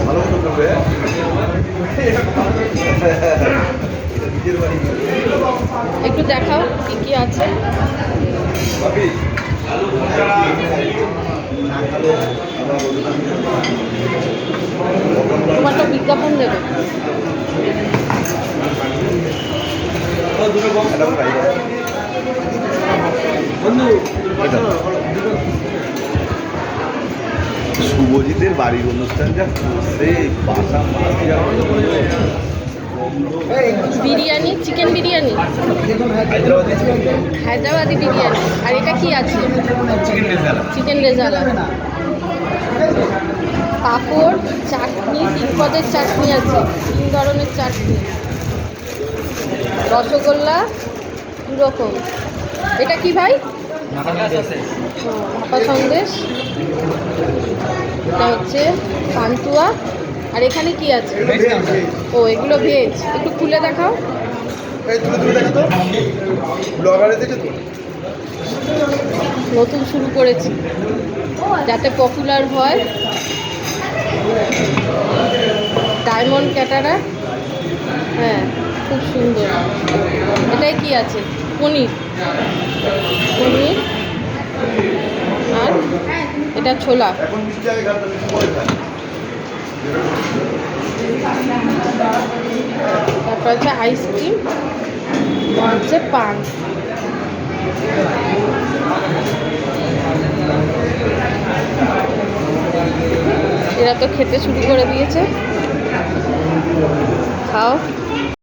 ভালো মতো করবে। একটু দেখাও কি কি আছে। তোমারটা বিজ্ঞাপন দেবে। শুভজিতের বাড়ির অনুষ্ঠান যা করছে, বাসা বিরিয়ানি, চিকেন বিরিয়ানি, হায়দ্রাবাদি বিরিয়ানি। আর এটা কি আছে? চিকেন রেজালা, পাঁপড়, চাটনি, 3 পদের চাটনি আছে, 3 ধরনের চাটনি, রসগোল্লা 2 রকম। এটা কি ভাই? ভাপা সন্দেশ। এটা হচ্ছে পান্তুয়া। আর এখানে কি আছে? ও, এগুলো ভেজ। একটু খুলে দেখাও। নতুন শুরু করেছি যাতে পপুলার হয়। Diamond caterer. হ্যাঁ, খুব সুন্দর। এটাই কি আছে? পনির। পনির। আর এটা ছোলা। তারপর হচ্ছে আইসক্রিম, হচ্ছে পান। এরা তো খেতে শুরু করে দিয়েছে। খাও।